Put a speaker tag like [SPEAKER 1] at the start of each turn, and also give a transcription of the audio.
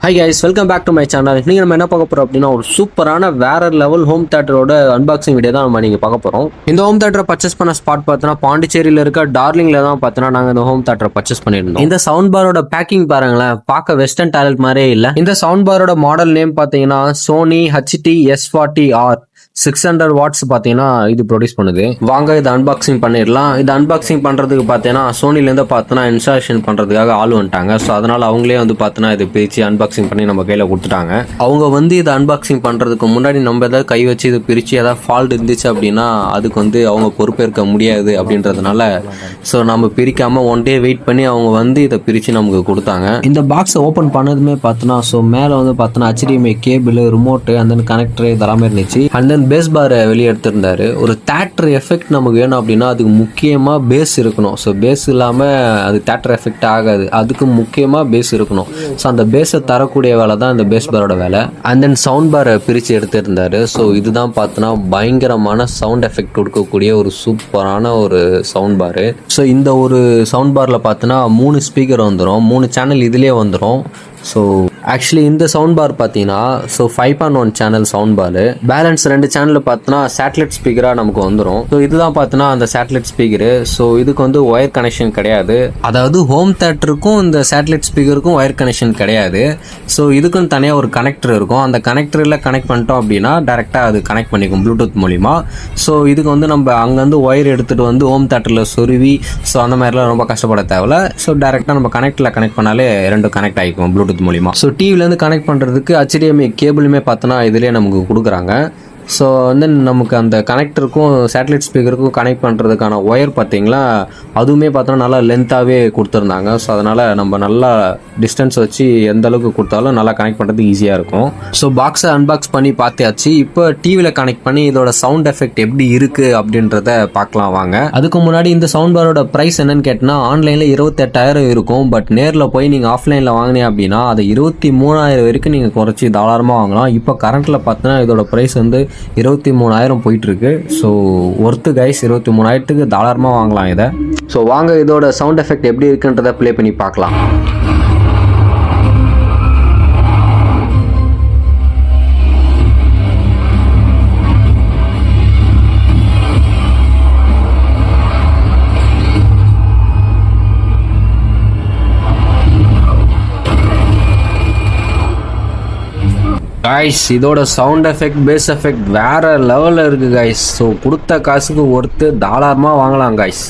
[SPEAKER 1] Hi guys, welcome back to my channel. நீங்கள் நம்ம என்ன பார்க்க போகிறோம் அப்படின்னா, ஒரு சூப்பரான வேற லெவல் ஹோம் தேட்டரோட அன்பாக்சிங் வீடியோ தான் நம்ம நீங்கள் பார்க்க போகிறோம். இந்த ஹோம் தேட்டரை பர்ச்சேஸ் பண்ண ஸ்பாட் பார்த்தோன்னா பாண்டிச்சேரியில் இருக்க டார்லிங்கில் தான் பார்த்தோன்னா நாங்கள் இந்த ஹோம் தேட்டரை பர்ச்சேஸ் பண்ணியிருந்தோம். இந்த சவுண்ட் பாரோட பேக்கிங் பாருங்களேன், பார்க்க வெஸ்டர்ன் டாய்லெட் மாதிரியே இல்லை. இந்த சவுண்ட் பாரோட மாடல் நேம் பார்த்தீங்கன்னா சோனி HT-S40R 600 வாட்ஸ் பார்த்தீங்கன்னா இது ப்ரொடியூஸ் பண்ணுது. வாங்க இதை அன்பாக்சிங் பண்ணிடலாம். இது அன்பாக்சிங் பண்ணுறதுக்கு பார்த்தீங்கன்னா சோனிலேருந்து பார்த்தோன்னா இன்ஸ்டாலேஷன் பண்ணுறதுக்காக ஆள் வந்துட்டாங்க. ஸோ அதனால் அவங்களே வந்து பார்த்தோன்னா இது பிரித்து அன்பாக்சிங் பண்ணி நம்ம கையில் கொடுத்துட்டாங்க. அவங்க வந்து இதை அன்பாக்சிங் பண்ணுறதுக்கு முன்னாடி நம்ம எதாவது கை வச்சு இதை பிரித்து எதாவது ஃபால்ட் இருந்துச்சு அப்படின்னா அதுக்கு வந்து அவங்க பொறுப்பேற்க முடியாது அப்படின்றதுனால ஸோ நம்ம பிரிக்காமல் ஒன் டே வெயிட் பண்ணி அவங்க வந்து இதை பிரித்து நமக்கு கொடுத்தாங்க. இந்த பாக்ஸை ஓப்பன் பண்ணதுமே பார்த்தோன்னா ஸோ மேலே வந்து பார்த்தோன்னா HDMI கேபிள், ரிமோட்டு, அந்த கனெக்டர் இதெல்லாமே இருந்துச்சு. அண்ட் தென் பேஸ் பாரை வெளியே எடுத்திருந்தாரு. ஒரு தேட்டர் எஃபெக்ட் நமக்கு வேணும் அப்படின்னா அதுக்கு முக்கியமாக பேஸ் இருக்கணும். ஸோ பேஸ் இல்லாமல் அது தேட்டர் எஃபெக்ட் ஆகாது. அதுக்கு முக்கியமாக பேஸ் இருக்கணும். ஸோ அந்த பேஸை தரக்கூடிய வேலை தான் இந்த பேஸ் பாரோட வேலை. அண்ட் தென் சவுண்ட் பாரை பிரித்து எடுத்திருந்தாரு. ஸோ இதுதான் பார்த்தோன்னா பயங்கரமான சவுண்ட் எஃபெக்ட் கொடுக்கக்கூடிய ஒரு சூப்பரான ஒரு சவுண்ட் பாரு. ஸோ இந்த ஒரு சவுண்ட் பாரில் பார்த்தோன்னா 3 ஸ்பீக்கர் வந்துடும், 3 சேனல் இதுலேயே வந்துடும். ஸோ ஆக்சுவலி இந்த சவுண்ட் பார் பார்த்தீங்கன்னா so 5.1 channel sound bar. Balance 2 channel பார்த்தோன்னா சேட்டலைட் ஸ்பீக்கராக நமக்கு வந்துடும். ஸோ இதுதான் பார்த்தோன்னா அந்த சேட்டலைட் ஸ்பீக்கரு. ஸோ இதுக்கு வந்து ஒயர் கனெக்ஷன் கிடையாது. அதாவது ஹோம் தேட்டருக்கும் இந்த சேட்டலைட் ஸ்பீக்கருக்கும் ஒயர் கனெக்ஷன் கிடையாது. ஸோ இதுக்கும் தனியாக ஒரு கனெக்டர் இருக்கும். அந்த கனெக்டரில் கனெக்ட் பண்ணிட்டோம் அப்படின்னா டேரெக்டாக அது கனெக்ட் பண்ணிக்கும் ப்ளூடூத் மூலிமா. ஸோ இதுக்கு வந்து நம்ம அங்கேருந்து ஒயர் எடுத்துகிட்டு வந்து ஹோம் தேட்டரில் சொருவி ஸோ அந்த மாதிரிலாம் ரொம்ப கஷ்டப்பட தேவையில்ல. ஸோ டேரெக்டாக நம்ம கனெக்டில் கனெக்ட் பண்ணாலே 2 கனெக்ட் ஆகிக்கும் ப்ளூடூத் மூலிமா. ஸோ டிவிலேருந்து கனெக்ட் பண்ணுறதுக்கு HDMI கேபிளுமே பார்த்தோன்னா இதிலே நமக்கு கொடுக்குறாங்க. ஸோ வந்து நமக்கு அந்த கனெக்டருக்கும் சேட்டலைட் ஸ்பீக்கருக்கும் கனெக்ட் பண்ணுறதுக்கான ஒயர் பார்த்தீங்களா அதுவுமே பார்த்தோன்னா நல்லா லென்த்தாகவே கொடுத்துருந்தாங்க. ஸோ அதனால் நம்ம நல்லா டிஸ்டன்ஸ் வச்சு எந்த அளவுக்கு கொடுத்தாலும் நல்லா கனெக்ட் பண்ணுறது ஈஸியாக இருக்கும். ஸோ பாக்ஸை அன்பாக்ஸ் பண்ணி பார்த்தாச்சு. இப்போ டிவியில் கனெக்ட் பண்ணி இதோட சவுண்ட் எஃபெக்ட் எப்படி இருக்குது அப்படின்றத பார்க்கலாம் வாங்க. அதுக்கு முன்னாடி இந்த சவுண்ட் பாரோட ப்ரைஸ் என்னன்னு கேட்டினா ஆன்லைனில் 28,000 இருக்கும். பட் நேரில் போய் நீங்கள் ஆஃப்லைனில் வாங்கினீங்க அப்படின்னா அதை 23,000 வரைக்கும் நீங்கள் குறைச்சி தாராளமாக வாங்கலாம். இப்போ கரண்ட்டில் பார்த்தோன்னா இதோட ப்ரைஸ் வந்து 23,000 போயிட்டு இருக்கு. ஸோ ஒர்த்து கைஸ், 23,000க்கு தாராளமாக வாங்கலாம் இதை. ஸோ வாங்க இதோட சவுண்ட் எஃபெக்ட் எப்படி இருக்குன்றதை ப்ளே பண்ணி பார்க்கலாம். கைஸ் இதோட சவுண்ட் எஃபெக்ட், பேஸ் எஃபெக்ட் வேற லெவலில் இருக்குது கைஸ். ஸோ கொடுத்த காசுக்கு ஒர்த்து தாராளமாக வாங்கலாம் கைஸ்.